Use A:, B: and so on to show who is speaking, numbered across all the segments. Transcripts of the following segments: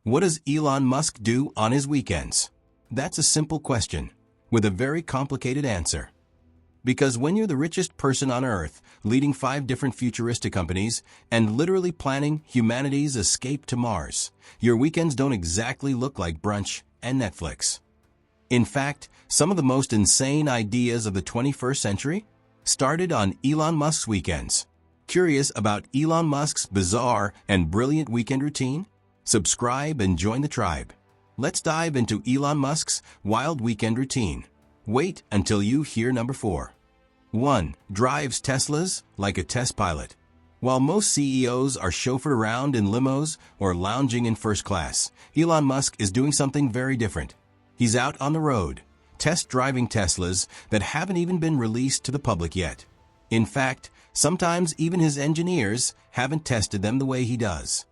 A: What does Elon Musk do on his weekends? That's a simple question, with a very complicated answer. Because when you're the richest person on Earth, leading 5 different futuristic companies, and literally planning humanity's escape to Mars, your weekends don't exactly look like brunch and Netflix. In fact, some of the most insane ideas of the 21st century started on Elon Musk's weekends. Curious about Elon Musk's bizarre and brilliant weekend routine? Subscribe and join the tribe. Let's dive into Elon Musk's wild weekend routine. Wait until you hear number 4. 1. Drives Teslas like a test pilot. While most CEOs are chauffeured around in limos or lounging in first class, Elon Musk is doing something very different. He's out on the road, test driving Teslas that haven't even been released to the public yet. In fact, sometimes even his engineers haven't tested them the way he does.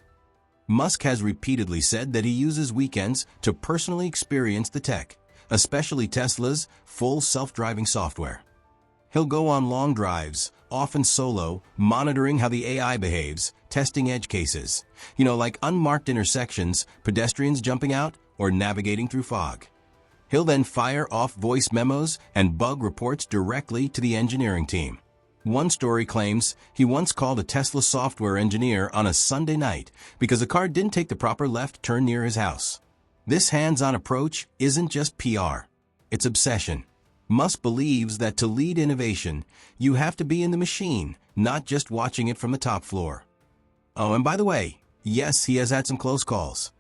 A: Musk has repeatedly said that he uses weekends to personally experience the tech, especially Tesla's full self-driving software. He'll go on long drives, often solo, monitoring how the AI behaves, testing edge cases, like unmarked intersections, pedestrians jumping out, or navigating through fog. He'll then fire off voice memos and bug reports directly to the engineering team. One story claims he once called a Tesla software engineer on a Sunday night because a car didn't take the proper left turn near his house. This hands-on approach isn't just PR, it's obsession. Musk believes that to lead innovation, you have to be in the machine, not just watching it from the top floor. Oh, and by the way, yes, he has had some close calls.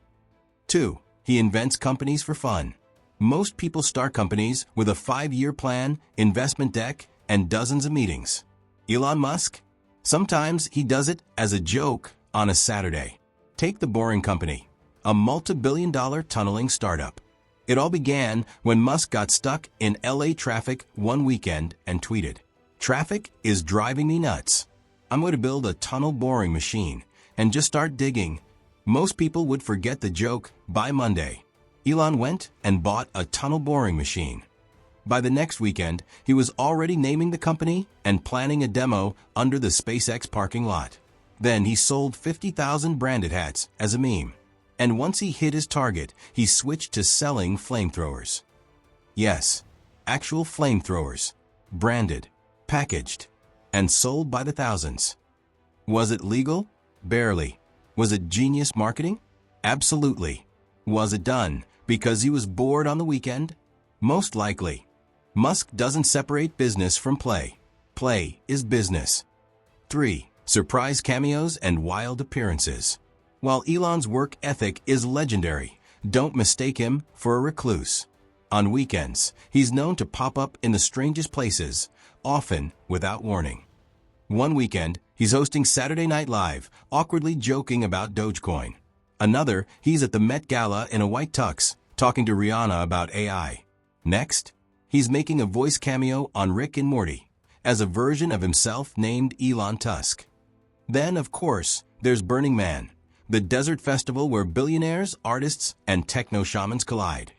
A: 2. He invents companies for fun. Most people start companies with a 5-year plan, investment deck, and dozens of meetings. Elon Musk? Sometimes he does it as a joke on a Saturday. Take the Boring Company, a multi-billion-dollar tunneling startup. It all began when Musk got stuck in LA traffic one weekend and tweeted, "Traffic is driving me nuts. I'm going to build a tunnel boring machine and just start digging." Most people would forget the joke by Monday. Elon went and bought a tunnel boring machine. By the next weekend, he was already naming the company and planning a demo under the SpaceX parking lot. Then he sold 50,000 branded hats as a meme. And once he hit his target, he switched to selling flamethrowers. Yes, actual flamethrowers, branded, packaged, and sold by the thousands. Was it legal? Barely. Was it genius marketing? Absolutely. Was it done because he was bored on the weekend? Most likely. Musk doesn't separate business from play. Play is business. 3. Surprise cameos and wild appearances. While Elon's work ethic is legendary, don't mistake him for a recluse. On weekends, he's known to pop up in the strangest places, often without warning. One weekend, he's hosting Saturday Night Live, awkwardly joking about Dogecoin. Another, he's at the Met Gala in a white tux, talking to Rihanna about AI. Next, he's making a voice cameo on Rick and Morty, as a version of himself named Elon Tusk. Then, of course, there's Burning Man, the desert festival where billionaires, artists, and techno shamans collide.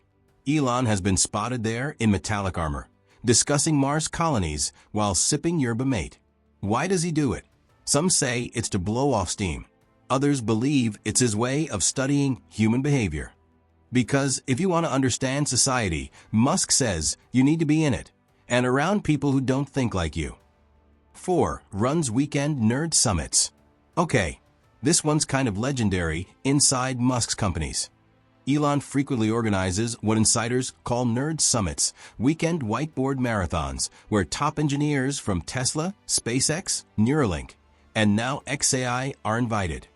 A: Elon has been spotted there in metallic armor, discussing Mars colonies while sipping yerba mate. Why does he do it? Some say it's to blow off steam. Others believe it's his way of studying human behavior. Because if you want to understand society, Musk says you need to be in it, and around people who don't think like you. 4. Runs weekend nerd summits. Okay, this one's kind of legendary inside Musk's companies. Elon frequently organizes what insiders call nerd summits, weekend whiteboard marathons, where top engineers from Tesla, SpaceX, Neuralink, and now XAI are invited.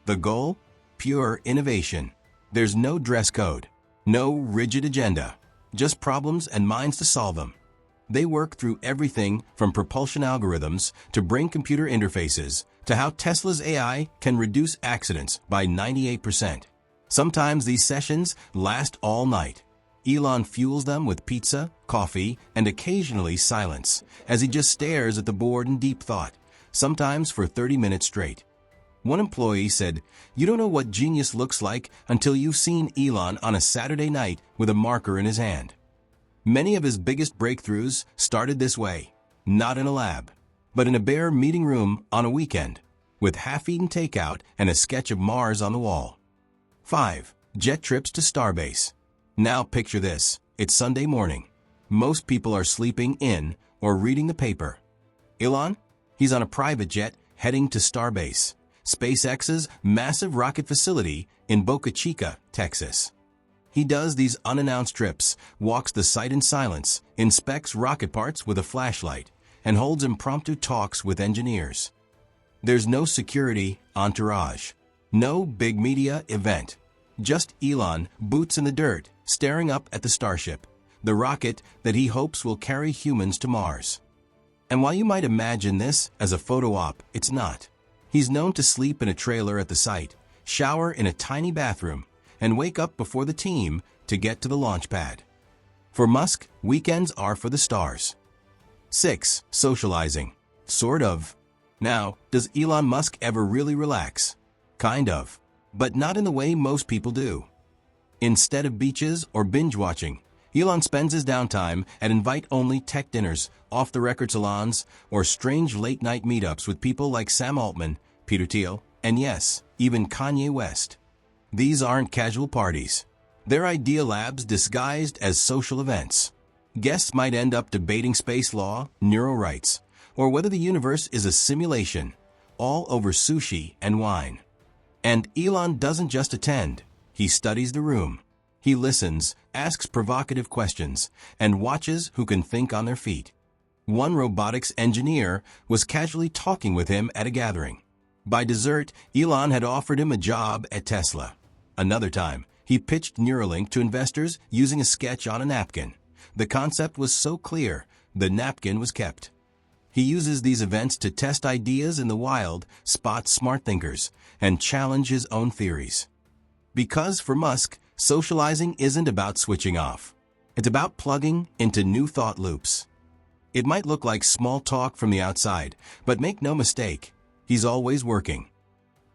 A: The goal? Pure innovation. There's no dress code, no rigid agenda, just problems and minds to solve them. They work through everything from propulsion algorithms to brain-computer interfaces to how Tesla's AI can reduce accidents by 98%. Sometimes these sessions last all night. Elon fuels them with pizza, coffee, and occasionally silence, as he just stares at the board in deep thought, sometimes for 30 minutes straight. One employee said, "You don't know what genius looks like until you've seen Elon on a Saturday night with a marker in his hand." Many of his biggest breakthroughs started this way, not in a lab, but in a bare meeting room on a weekend, with half-eaten takeout and a sketch of Mars on the wall. 5. jet trips to Starbase. Now picture this. It's Sunday morning. Most people are sleeping in or reading the paper. Elon? He's on a private jet heading to Starbase, SpaceX's massive rocket facility in Boca Chica, Texas. He does these unannounced trips, walks the site in silence, inspects rocket parts with a flashlight, and holds impromptu talks with engineers. There's no security entourage, no big media event, just Elon, boots in the dirt, staring up at the Starship, the rocket that he hopes will carry humans to Mars. And while you might imagine this as a photo op, it's not. He's known to sleep in a trailer at the site, shower in a tiny bathroom, and wake up before the team to get to the launch pad. For Musk, weekends are for the stars. 6. Socializing. Sort of. Now, does Elon Musk ever really relax? Kind of. But not in the way most people do. Instead of beaches or binge-watching, Elon spends his downtime at invite-only tech dinners, off-the-record salons, or strange late-night meetups with people like Sam Altman, Peter Thiel, and yes, even Kanye West. These aren't casual parties. They're idea labs disguised as social events. Guests might end up debating space law, neural rights, or whether the universe is a simulation, all over sushi and wine. And Elon doesn't just attend. He studies the room. He listens, asks provocative questions, and watches who can think on their feet. One robotics engineer was casually talking with him at a gathering. By dessert, Elon had offered him a job at Tesla. Another time, he pitched Neuralink to investors using a sketch on a napkin. The concept was so clear, the napkin was kept. He uses these events to test ideas in the wild, spot smart thinkers, and challenge his own theories. Because for Musk, socializing isn't about switching off. It's about plugging into new thought loops. It might look like small talk from the outside, but make no mistake, he's always working.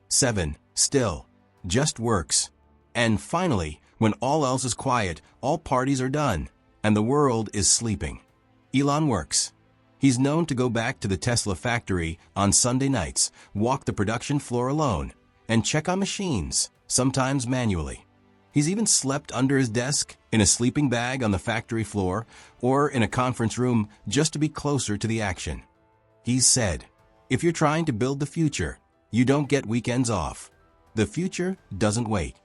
A: 7. Still. Just works. And finally, when all else is quiet, all parties are done, and the world is sleeping, Elon works. He's known to go back to the Tesla factory on Sunday nights, walk the production floor alone, and check on machines, sometimes manually. He's even slept under his desk, in a sleeping bag on the factory floor, or in a conference room just to be closer to the action. He's said, if you're trying to build the future, you don't get weekends off. The future doesn't wait.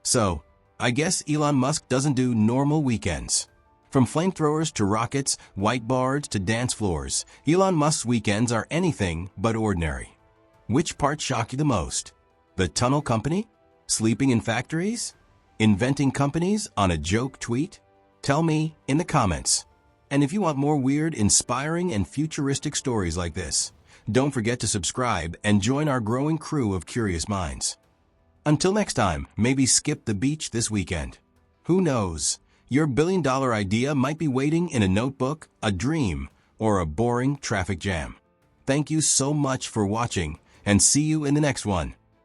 A: So, I guess Elon Musk doesn't do normal weekends. From flamethrowers to rockets, whiteboards to dance floors, Elon Musk's weekends are anything but ordinary. Which part shocked you the most? The tunnel company? Sleeping in factories? Inventing companies on a joke tweet? Tell me in the comments. And if you want more weird, inspiring, and futuristic stories like this, don't forget to subscribe and join our growing crew of curious minds. Until next time, maybe skip the beach this weekend. Who knows? Your billion-dollar idea might be waiting in a notebook, a dream, or a boring traffic jam. Thank you so much for watching, and see you in the next one.